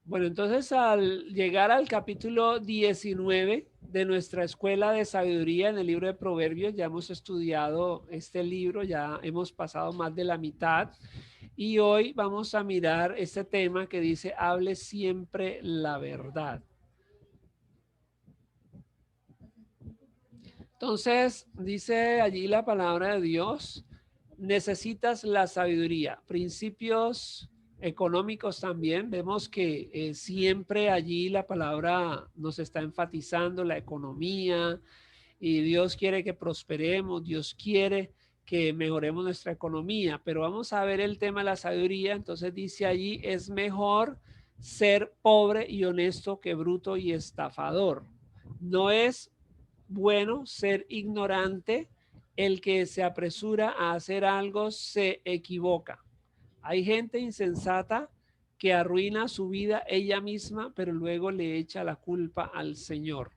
Bueno, entonces al llegar al capítulo 19 de nuestra escuela de sabiduría en el libro de Proverbios, ya hemos estudiado este libro, ya hemos pasado más de la mitad y hoy vamos a mirar este tema que dice, hable siempre la verdad. Entonces, dice allí la palabra de Dios, necesitas la sabiduría, principios económicos también. Vemos que siempre allí la palabra nos está enfatizando la economía y Dios quiere que prosperemos, Dios quiere que mejoremos nuestra economía, pero vamos a ver el tema de la sabiduría. Entonces dice allí, es mejor ser pobre y honesto que bruto y estafador. No es bueno ser ignorante, el que se apresura a hacer algo se equivoca. Hay gente insensata que arruina su vida ella misma, pero luego le echa la culpa al Señor.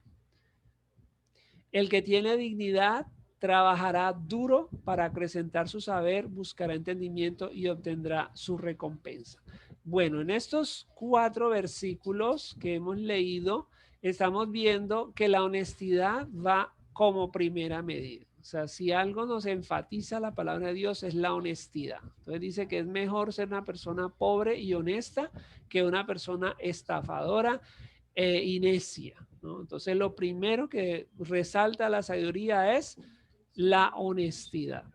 El que tiene dignidad trabajará duro para acrecentar su saber, buscará entendimiento y obtendrá su recompensa. Bueno, en estos 4 versículos que hemos leído, estamos viendo que la honestidad va como primera medida. O sea, si algo nos enfatiza la palabra de Dios es la honestidad. Entonces dice que es mejor ser una persona pobre y honesta que una persona estafadora y necia, ¿no? Entonces lo primero que resalta la sabiduría es la honestidad.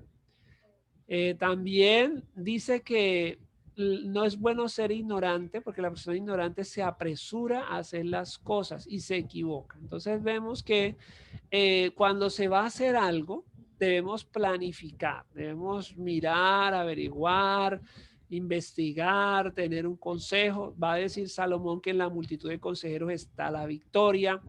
También dice que no es bueno ser ignorante porque la persona ignorante se apresura a hacer las cosas y se equivoca. Entonces vemos que cuando se va a hacer algo, debemos planificar, debemos mirar, averiguar, investigar, tener un consejo. Va a decir Salomón que en la multitud de consejeros está la victoria.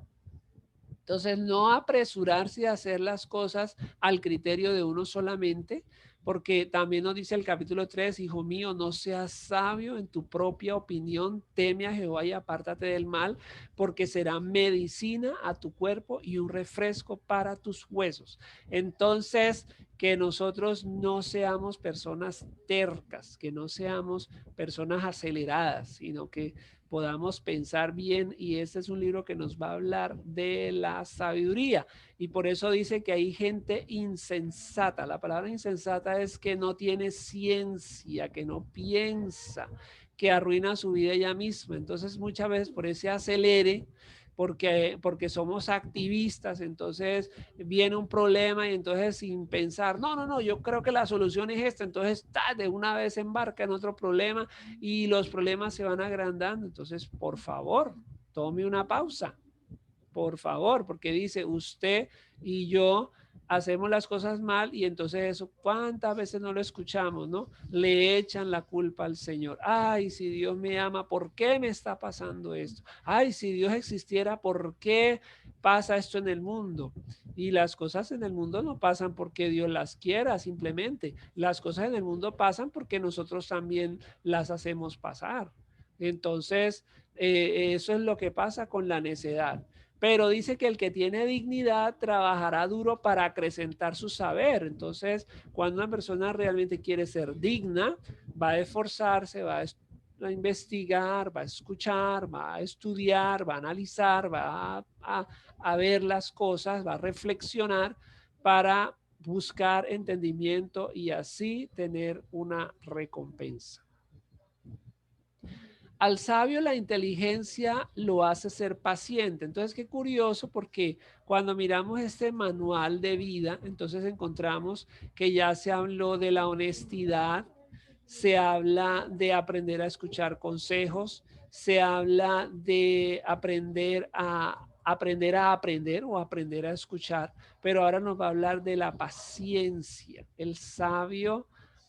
Entonces, no apresurarse a hacer las cosas al criterio de uno solamente, porque también nos dice el capítulo 3, hijo mío, no seas sabio en tu propia opinión, teme a Jehová y apártate del mal, porque será medicina a tu cuerpo y un refresco para tus huesos. Entonces, que nosotros no seamos personas tercas, que no seamos personas aceleradas, sino que podamos pensar bien, y este es un libro que nos va a hablar de la sabiduría y por eso dice que hay gente insensata. La palabra insensata es que no tiene ciencia, que no piensa, que arruina su vida ella misma. Entonces muchas veces por ese acelere, porque somos activistas, entonces viene un problema y entonces sin pensar, no, yo creo que la solución es esta, entonces de una vez embarca en otro problema y los problemas se van agrandando. Entonces, por favor, tome una pausa, por favor, porque dice usted y yo hacemos las cosas mal y entonces eso, ¿cuántas veces no lo escuchamos, no? Le echan la culpa al Señor. Ay, si Dios me ama, ¿por qué me está pasando esto? Ay, si Dios existiera, ¿por qué pasa esto en el mundo? Y las cosas en el mundo no pasan porque Dios las quiera, simplemente. Las cosas en el mundo pasan porque nosotros también las hacemos pasar. Entonces, eso es lo que pasa con la necedad. Pero dice que el que tiene dignidad trabajará duro para acrecentar su saber. Entonces, cuando una persona realmente quiere ser digna, va a esforzarse, va a investigar, va a escuchar, va a estudiar, va a analizar, a ver las cosas, va a reflexionar para buscar entendimiento y así tener una recompensa. Al sabio la inteligencia lo hace ser paciente. Entonces, qué curioso porque cuando miramos este manual de vida, entonces encontramos que ya se habló de la honestidad, se habla de aprender a escuchar consejos, se habla de aprender o aprender a escuchar, pero ahora nos va a hablar de la paciencia.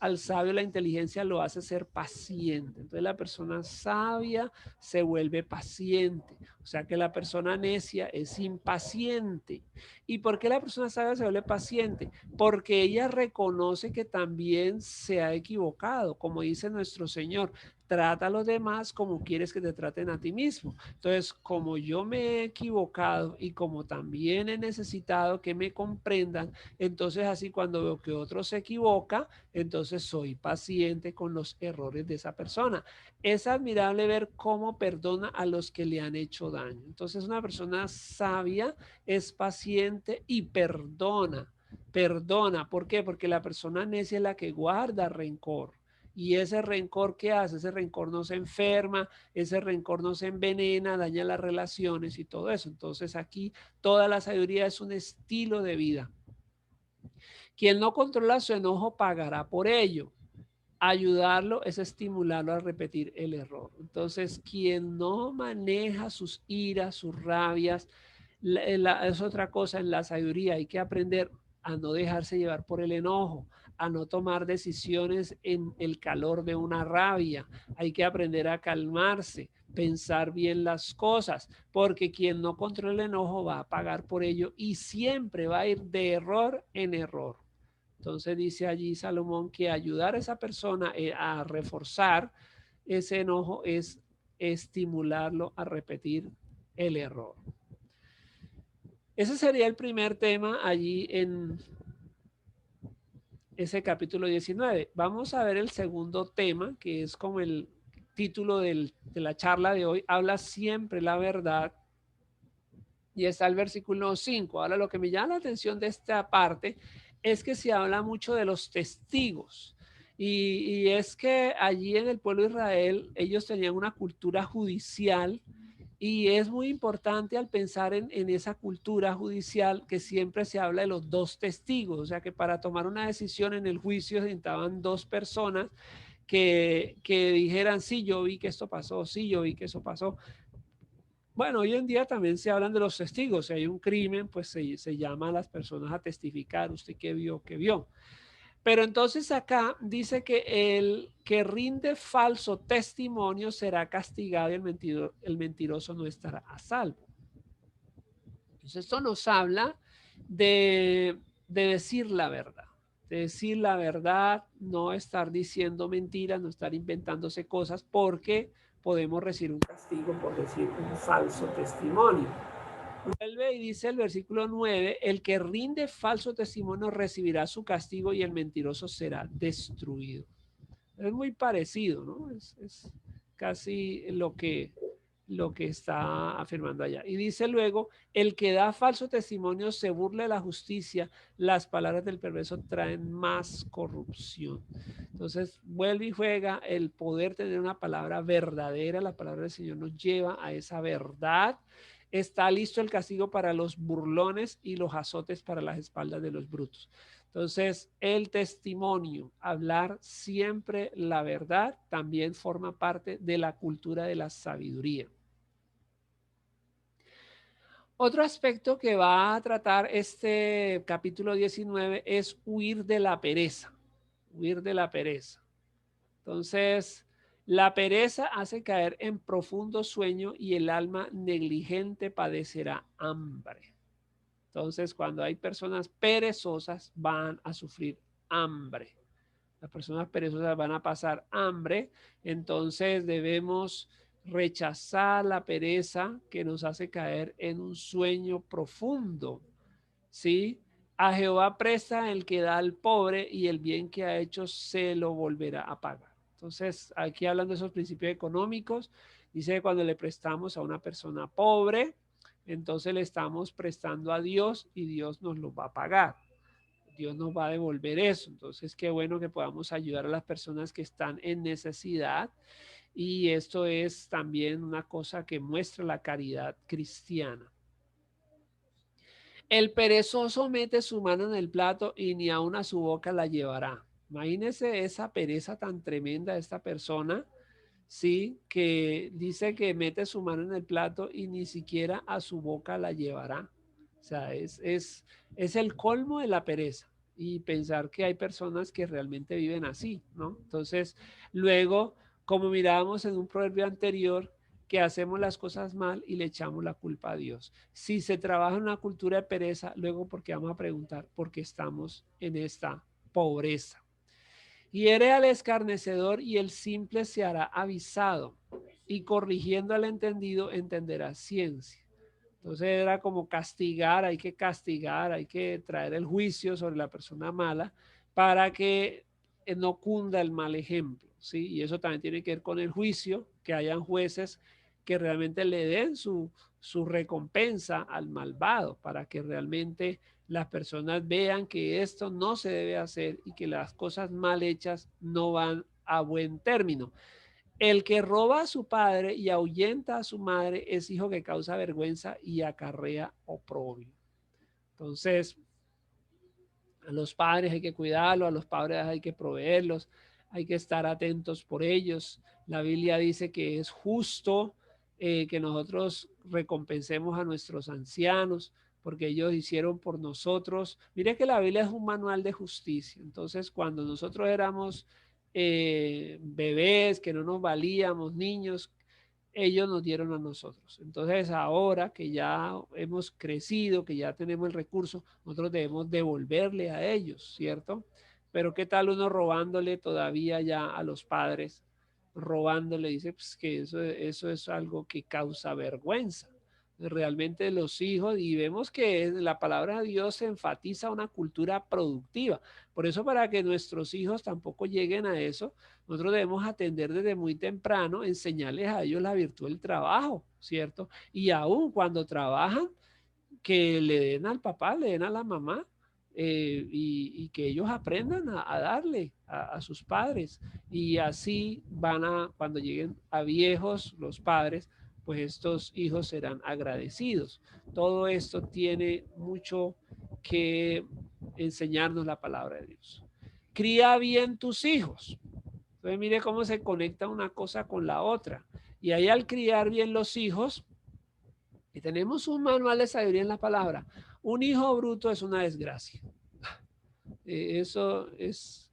Al sabio la inteligencia lo hace ser paciente. Entonces la persona sabia se vuelve paciente. O sea que la persona necia es impaciente. ¿Y por qué la persona sabia se vuelve paciente? Porque ella reconoce que también se ha equivocado, como dice nuestro Señor. Trata a los demás como quieres que te traten a ti mismo. Entonces, como yo me he equivocado y como también he necesitado que me comprendan, entonces así cuando veo que otro se equivoca, entonces soy paciente con los errores de esa persona. Es admirable ver cómo perdona a los que le han hecho daño. Entonces, una persona sabia es paciente y perdona. Perdona. ¿Por qué? Porque la persona necia es la que guarda rencor. Y ese rencor, ¿qué hace? Ese rencor no se enferma, ese rencor no se envenena, daña las relaciones y todo eso. Entonces aquí toda la sabiduría es un estilo de vida. Quien no controla su enojo pagará por ello. Ayudarlo es estimularlo a repetir el error. Entonces, quien no maneja sus iras, sus rabias, es otra cosa en la sabiduría. Hay que aprender a no dejarse llevar por el enojo, a no tomar decisiones en el calor de una rabia. Hay que aprender a calmarse, pensar bien las cosas, porque quien no controla el enojo va a pagar por ello y siempre va a ir de error en error. Entonces dice allí Salomón que ayudar a esa persona a reforzar ese enojo es estimularlo a repetir el error. Ese sería el primer tema allí en ese capítulo 19. Vamos a ver el segundo tema, que es como el título de la charla de hoy. Habla siempre la verdad. Y está el versículo 5. Ahora, lo que me llama la atención de esta parte es que se habla mucho de los testigos. Y es que allí en el pueblo de Israel ellos tenían una cultura judicial y es muy importante al pensar en esa cultura judicial que siempre se habla de los dos testigos, o sea que para tomar una decisión en el juicio se necesitaban dos personas que dijeran, sí, yo vi que esto pasó, sí, yo vi que eso pasó. Bueno, hoy en día también se hablan de los testigos. Si hay un crimen, pues se llama a las personas a testificar. ¿Usted qué vio? ¿Qué vio? Pero entonces acá dice que el que rinde falso testimonio será castigado y el mentiroso no estará a salvo. Entonces esto nos habla de decir la verdad. De decir la verdad, no estar diciendo mentiras, no estar inventándose cosas porque podemos recibir un castigo por decir un falso testimonio. Vuelve y dice el versículo 9, el que rinde falso testimonio recibirá su castigo y el mentiroso será destruido. Es muy parecido, ¿no? Es casi lo que está afirmando allá. Y dice luego, el que da falso testimonio se burla de la justicia, las palabras del perverso traen más corrupción. Entonces, vuelve y juega el poder tener una palabra verdadera, la palabra del Señor nos lleva a esa verdad. Está listo el castigo para los burlones y los azotes para las espaldas de los brutos. Entonces, el testimonio, hablar siempre la verdad, también forma parte de la cultura de la sabiduría. Otro aspecto que va a tratar este capítulo 19 es huir de la pereza, huir de la pereza. Entonces, la pereza hace caer en profundo sueño y el alma negligente padecerá hambre. Entonces, cuando hay personas perezosas, van a sufrir hambre. Las personas perezosas van a pasar hambre, entonces debemos rechazar la pereza que nos hace caer en un sueño profundo, ¿sí? A Jehová presta el que da al pobre y el bien que ha hecho se lo volverá a pagar. Entonces, aquí hablando de esos principios económicos, dice que cuando le prestamos a una persona pobre, entonces le estamos prestando a Dios y Dios nos lo va a pagar. Dios nos va a devolver eso. Entonces, qué bueno que podamos ayudar a las personas que están en necesidad. Y esto es también una cosa que muestra la caridad cristiana. El perezoso mete su mano en el plato y ni aun a su boca la llevará. Imagínese esa pereza tan tremenda de esta persona, sí, que dice que mete su mano en el plato y ni siquiera a su boca la llevará. O sea, es el colmo de la pereza y pensar que hay personas que realmente viven así, ¿no? Entonces, luego, como mirábamos en un proverbio anterior, que hacemos las cosas mal y le echamos la culpa a Dios. Si se trabaja en una cultura de pereza, luego porque vamos a preguntar por qué estamos en esta pobreza. Hiere al escarnecedor y el simple se hará avisado, y corrigiendo al entendido entenderá ciencia. Entonces era como castigar, hay que traer el juicio sobre la persona mala para que no cunda el mal ejemplo, ¿sí? Y eso también tiene que ver con el juicio, que hayan jueces que realmente le den su recompensa al malvado, para que realmente las personas vean que esto no se debe hacer y que las cosas mal hechas no van a buen término. El que roba a su padre y ahuyenta a su madre es hijo que causa vergüenza y acarrea oprobio. Entonces, a los padres hay que cuidarlos, a los padres hay que proveerlos, hay que estar atentos por ellos. La Biblia dice que es justo que nosotros recompensemos a nuestros ancianos porque ellos hicieron por nosotros. Mire que la Biblia es un manual de justicia. Entonces, cuando nosotros éramos bebés, que no nos valíamos, niños, ellos nos dieron a nosotros. Entonces, ahora que ya hemos crecido, que ya tenemos el recurso, nosotros debemos devolverle a ellos, ¿cierto? Pero ¿qué tal uno robándole todavía ya a los padres? Robándole, dice pues, que eso es algo que causa vergüenza. Realmente los hijos, y vemos que la palabra de Dios enfatiza una cultura productiva. Por eso, para que nuestros hijos tampoco lleguen a eso, nosotros debemos atender desde muy temprano, enseñarles a ellos la virtud del trabajo, ¿cierto? Y aún cuando trabajan, que le den al papá, le den a la mamá, y que ellos aprendan a darle a sus padres. Y así van a, cuando lleguen a viejos los padres, pues estos hijos serán agradecidos. Todo esto tiene mucho que enseñarnos la palabra de Dios. Cría bien tus hijos. Entonces mire cómo se conecta una cosa con la otra. Y ahí al criar bien los hijos, y tenemos un manual de sabiduría en la palabra, un hijo bruto es una desgracia. Eso es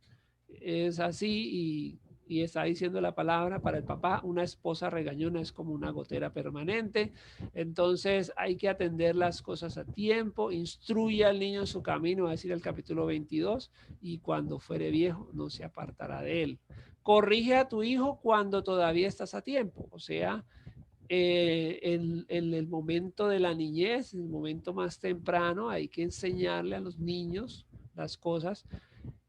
así y está diciendo la palabra para el papá, una esposa regañona es como una gotera permanente. Entonces hay que atender las cosas a tiempo, instruye al niño en su camino, va a decir el capítulo 22, y cuando fuere viejo no se apartará de él. Corrige a tu hijo cuando todavía estás a tiempo, o sea, en el momento de la niñez, en el momento más temprano, hay que enseñarle a los niños las cosas,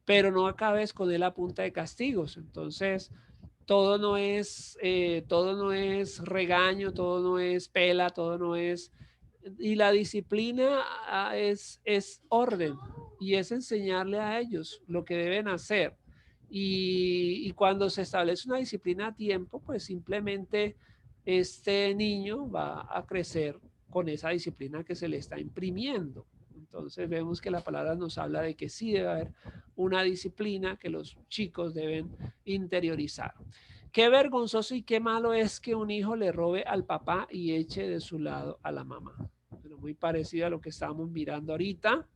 pero no acabes con él a punta de castigos. Entonces, todo no es regaño, todo no es pela, todo no es... Y la disciplina es orden y es enseñarle a ellos lo que deben hacer. Y cuando se establece una disciplina a tiempo, pues simplemente este niño va a crecer con esa disciplina que se le está imprimiendo. Entonces vemos que la palabra nos habla de que sí debe haber una disciplina que los chicos deben interiorizar. Qué vergonzoso y qué malo es que un hijo le robe al papá y eche de su lado a la mamá. Pero muy parecido a lo que estábamos mirando ahorita.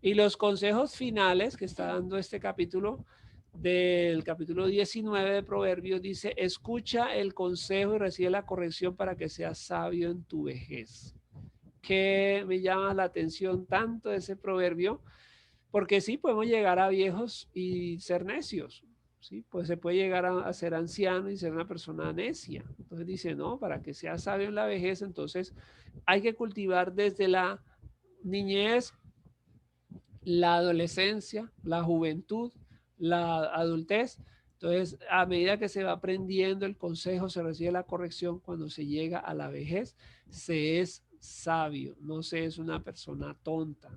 Y los consejos finales que está dando este capítulo, del capítulo 19 de Proverbios, dice: escucha el consejo y recibe la corrección para que seas sabio en tu vejez. Que me llama la atención tanto ese proverbio, porque sí, podemos llegar a viejos y ser necios, ¿sí? Pues se puede llegar a ser anciano y ser una persona necia. Entonces dice, no, para que sea sabio en la vejez, entonces hay que cultivar desde la niñez, la adolescencia, la juventud, la adultez. Entonces, a medida que se va aprendiendo el consejo, se recibe la corrección, cuando se llega a la vejez, se es sabio, no se es una persona tonta,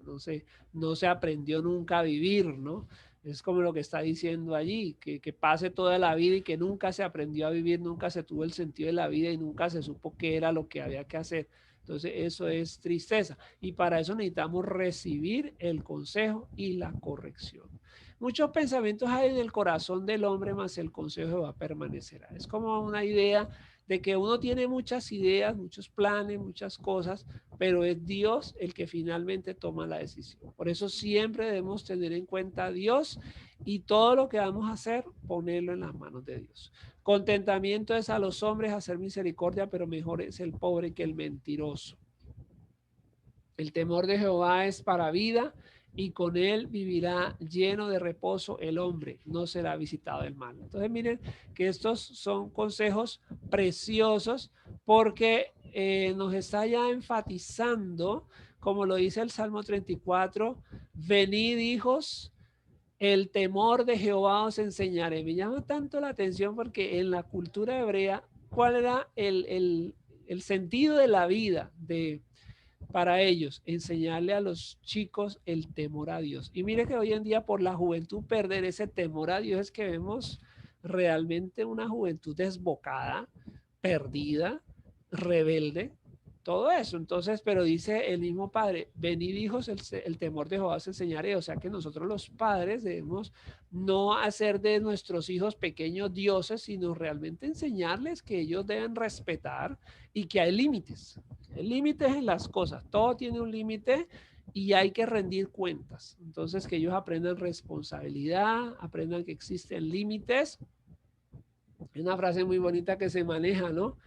no se aprendió nunca a vivir, ¿no? Es como lo que está diciendo allí, que pase toda la vida y que nunca se aprendió a vivir, nunca se tuvo el sentido de la vida y nunca se supo qué era lo que había que hacer. Entonces, eso es tristeza. Y para eso necesitamos recibir el consejo y la corrección. Muchos pensamientos hay en el corazón del hombre, mas el consejo va a permanecer. Es como una idea de que uno tiene muchas ideas, muchos planes, muchas cosas, pero es Dios el que finalmente toma la decisión. Por eso siempre debemos tener en cuenta a Dios y todo lo que vamos a hacer, ponerlo en las manos de Dios. Contentamiento es a los hombres hacer misericordia, pero mejor es el pobre que el mentiroso. El temor de Jehová es para vida y con él vivirá lleno de reposo el hombre, no será visitado del mal. Entonces miren que estos son consejos preciosos porque nos está ya enfatizando, como lo dice el Salmo 34, venid hijos, el temor de Jehová os enseñaré. Me llama tanto la atención porque en la cultura hebrea, ¿cuál era el sentido de la vida para ellos? Enseñarle a los chicos el temor a Dios. Y mire que hoy en día por la juventud perder ese temor a Dios es que vemos realmente una juventud desbocada, perdida, rebelde, todo eso. Entonces, pero dice el mismo padre, venid hijos, el temor de Jehová os enseñaré. O sea que nosotros los padres debemos no hacer de nuestros hijos pequeños dioses, sino realmente enseñarles que ellos deben respetar y que hay límites. El límite es en las cosas, todo tiene un límite y hay que rendir cuentas. Entonces, que ellos aprendan responsabilidad, aprendan que existen límites. Es una frase muy bonita que se maneja, ¿no?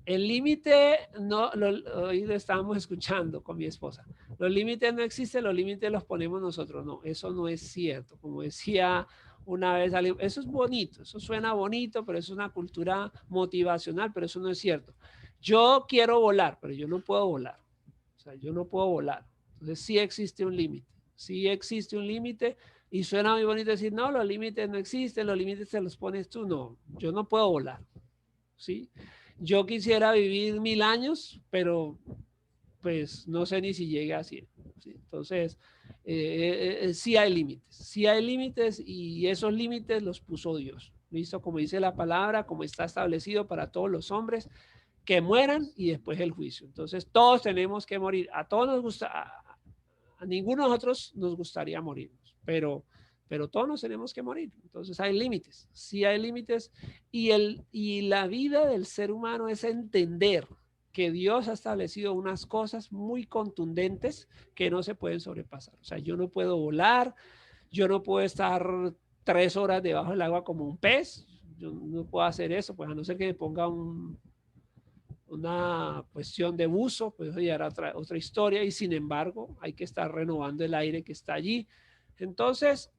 El límite, no, hoy lo estábamos escuchando con mi esposa. Los límites no existen, los límites los ponemos nosotros. No, eso no es cierto. Como decía una vez, eso es bonito, eso suena bonito, pero es una cultura motivacional, pero eso no es cierto. Yo quiero volar, pero yo no puedo volar. O sea, yo no puedo volar. Entonces sí existe un límite. Sí existe un límite y suena muy bonito decir, no, los límites no existen, los límites te los pones tú. No, yo no puedo volar. ¿Sí? Yo quisiera vivir 1000 años, pero pues no sé ni si llegue a 100. ¿Sí? Entonces, sí hay límites y esos límites los puso Dios. ¿Listo? Como dice la palabra, como está establecido para todos los hombres, que mueran y después el juicio. Entonces, todos tenemos que morir. A todos nos gusta, a ninguno de nosotros nos gustaría morirnos, pero todos nos tenemos que morir. Entonces hay límites, sí hay límites y la vida del ser humano es entender que Dios ha establecido unas cosas muy contundentes que no se pueden sobrepasar. O sea, yo no puedo volar, yo no puedo estar 3 horas debajo del agua como un pez, yo no puedo hacer eso, pues a no ser que me ponga una cuestión de buzo, pues eso ya era otra historia y sin embargo hay que estar renovando el aire que está allí. Entonces,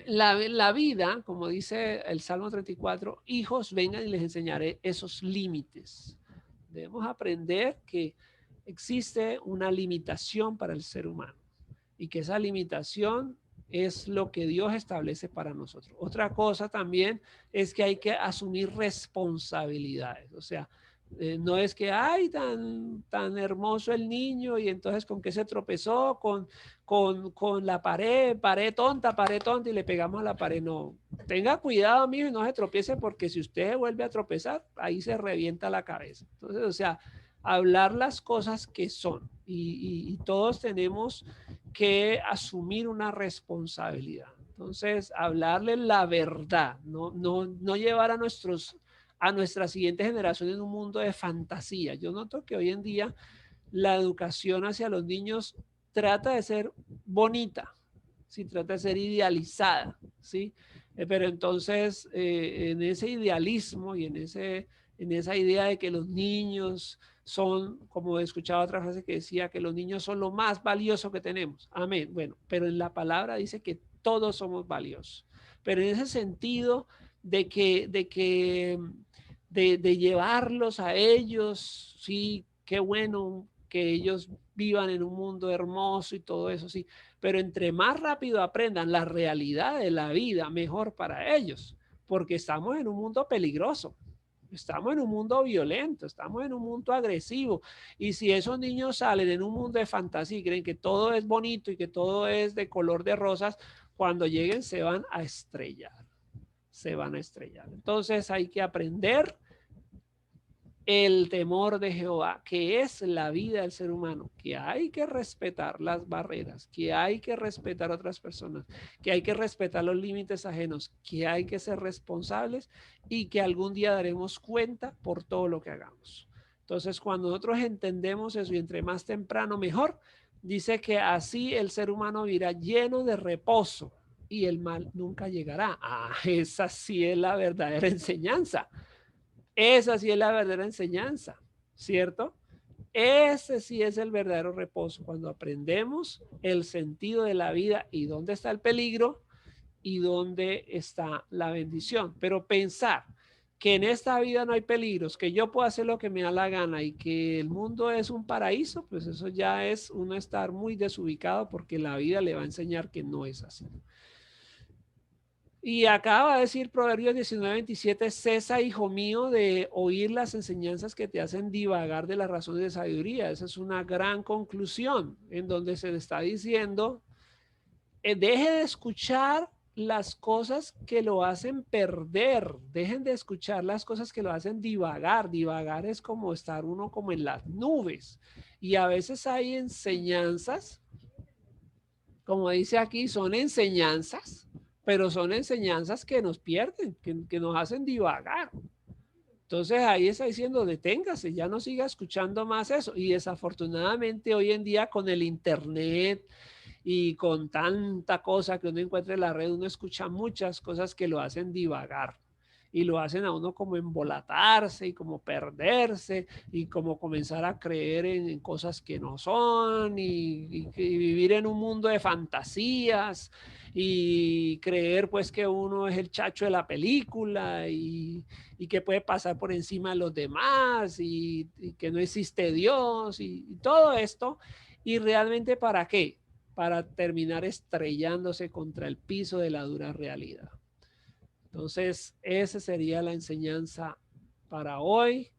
la vida, como dice el Salmo 34, hijos, vengan y les enseñaré esos límites. Debemos aprender que existe una limitación para el ser humano y que esa limitación es lo que Dios establece para nosotros. Otra cosa también es que hay que asumir responsabilidades. O sea, no es que, ay, tan hermoso el niño y entonces con qué se tropezó, con la pared tonta, y le pegamos a la pared. No, tenga cuidado, amigo, y no se tropiece porque si usted vuelve a tropezar, ahí se revienta la cabeza. Entonces, o sea, hablar las cosas que son y todos tenemos que asumir una responsabilidad. Entonces, hablarle la verdad, no llevar a nuestras siguientes generaciones en un mundo de fantasía. Yo noto que hoy en día la educación hacia los niños trata de ser bonita, ¿sí? Trata de ser idealizada, ¿sí? Pero entonces, en ese idealismo y en esa idea de que los niños son, como he escuchado otra frase que decía, que los niños son lo más valioso que tenemos. Amén. Bueno, pero en la palabra dice que todos somos valiosos. Pero en ese sentido de llevarlos a ellos, sí, qué bueno que ellos vivan en un mundo hermoso y todo eso, sí, pero entre más rápido aprendan la realidad de la vida, mejor para ellos, porque estamos en un mundo peligroso. Estamos en un mundo violento, estamos en un mundo agresivo. Y si esos niños salen en un mundo de fantasía y creen que todo es bonito y que todo es de color de rosas, cuando lleguen se van a estrellar. Se van a estrellar. Entonces hay que aprender el temor de Jehová, que es la vida del ser humano, que hay que respetar las barreras, que hay que respetar a otras personas, que hay que respetar los límites ajenos, que hay que ser responsables y que algún día daremos cuenta por todo lo que hagamos. Entonces, cuando nosotros entendemos eso y entre más temprano mejor, dice que así el ser humano vivirá lleno de reposo y el mal nunca llegará. Ah, esa sí es la verdadera enseñanza. Esa sí es la verdadera enseñanza, ¿cierto? Ese sí es el verdadero reposo, cuando aprendemos el sentido de la vida y dónde está el peligro y dónde está la bendición. Pero pensar que en esta vida no hay peligros, que yo puedo hacer lo que me da la gana y que el mundo es un paraíso, pues eso ya es uno estar muy desubicado porque la vida le va a enseñar que no es así. Y acaba de decir Proverbios 19:27, cesa, hijo mío, de oír las enseñanzas que te hacen divagar de las razones de sabiduría. Esa es una gran conclusión en donde se le está diciendo, deje de escuchar las cosas que lo hacen perder, dejen de escuchar las cosas que lo hacen divagar. Divagar es como estar uno como en las nubes. Y a veces hay enseñanzas, como dice aquí, son enseñanzas, pero son enseñanzas que nos pierden, que nos hacen divagar. Entonces ahí está diciendo, deténgase, ya no siga escuchando más eso. Y desafortunadamente hoy en día con el internet y con tanta cosa que uno encuentra en la red, uno escucha muchas cosas que lo hacen divagar y lo hacen a uno como embolatarse y como perderse y como comenzar a creer en cosas que no son y vivir en un mundo de fantasías y creer pues que uno es el chacho de la película y que puede pasar por encima de los demás y que no existe Dios y todo esto. ¿Y realmente para qué? Para terminar estrellándose contra el piso de la dura realidad. Entonces, esa sería la enseñanza para hoy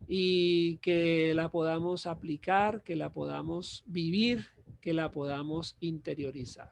y que la podamos aplicar, que la podamos vivir, que la podamos interiorizar.